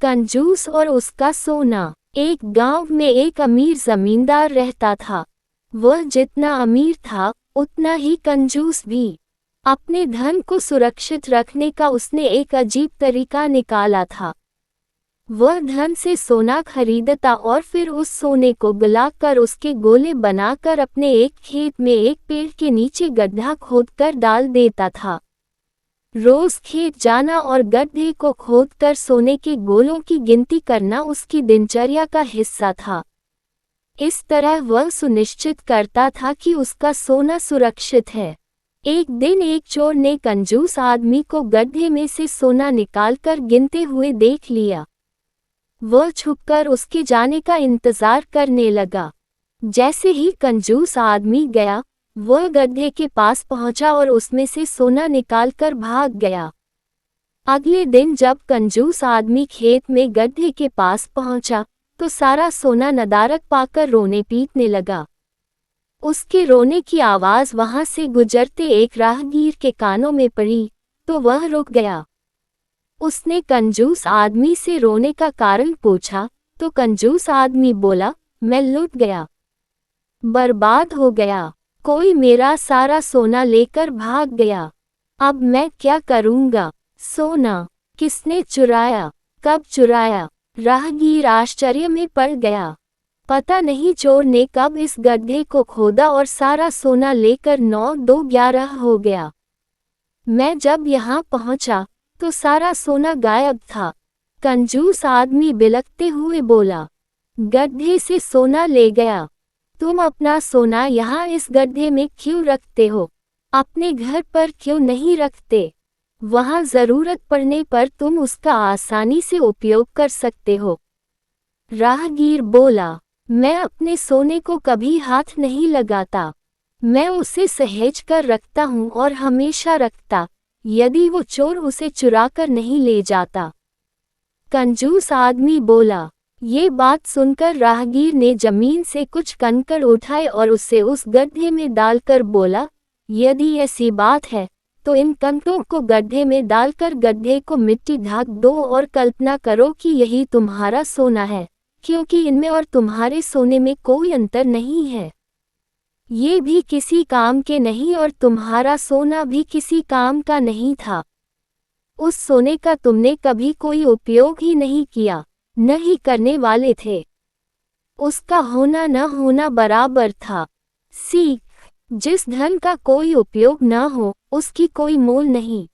कंजूस और उसका सोना। एक गांव में एक अमीर जमींदार रहता था। वह जितना अमीर था उतना ही कंजूस भी। अपने धन को सुरक्षित रखने का उसने एक अजीब तरीका निकाला था। वह धन से सोना खरीदता और फिर उस सोने को गलाकर उसके गोले बनाकर अपने एक खेत में एक पेड़ के नीचे गड्ढा खोदकर डाल देता था। रोज खेत जाना और गड्ढे को खोदकर सोने के गोलों की गिनती करना उसकी दिनचर्या का हिस्सा था। इस तरह वह सुनिश्चित करता था कि उसका सोना सुरक्षित है। एक दिन एक चोर ने कंजूस आदमी को गड्ढे में से सोना निकालकर गिनते हुए देख लिया। वह छुपकर उसके जाने का इंतजार करने लगा। जैसे ही कंजूस आदमी गया, वह गड्ढे के पास पहुंचा और उसमें से सोना निकालकर भाग गया। अगले दिन जब कंजूस आदमी खेत में गड्ढे के पास पहुंचा, तो सारा सोना नदारद पाकर रोने पीटने लगा। उसके रोने की आवाज वहां से गुजरते एक राहगीर के कानों में पड़ी, तो वह रुक गया। उसने कंजूस आदमी से रोने का कारण पूछा, तो कंजूस आदमी बोला, मैं लुट गया, बर्बाद हो गया। कोई मेरा सारा सोना लेकर भाग गया। अब मैं क्या करूंगा? सोना किसने चुराया? कब चुराया? राहगीर आश्चर्य में पड़ गया। पता नहीं चोर ने कब इस गड्ढे को खोदा और सारा सोना लेकर 9-2-11 हो गया। मैं जब यहाँ पहुँचा तो सारा सोना गायब था। कंजूस आदमी बिलखते हुए बोला, गड्ढे से सोना ले गया। तुम अपना सोना यहाँ इस गड्ढे में क्यों रखते हो? अपने घर पर क्यों नहीं रखते? वहाँ जरूरत पड़ने पर तुम उसका आसानी से उपयोग कर सकते हो। राहगीर बोला, मैं अपने सोने को कभी हाथ नहीं लगाता। मैं उसे सहेज कर रखता हूँ और हमेशा रखता, यदि वो चोर उसे चुराकर नहीं ले जाता। कंजूस आदमी बोला। ये बात सुनकर राहगीर ने जमीन से कुछ कंकड़ उठाए और उसे उस गड्ढे में डालकर बोला, यदि ऐसी बात है तो इन कंकड़ों को गड्ढे में डालकर गड्ढे को मिट्टी ढक दो और कल्पना करो कि यही तुम्हारा सोना है, क्योंकि इनमें और तुम्हारे सोने में कोई अंतर नहीं है। ये भी किसी काम के नहीं और तुम्हारा सोना भी किसी काम का नहीं था। उस सोने का तुमने कभी कोई उपयोग ही नहीं किया, न ही करने वाले थे। उसका होना न होना बराबर था। सीख, जिस धन का कोई उपयोग न हो, उसकी कोई मोल नहीं।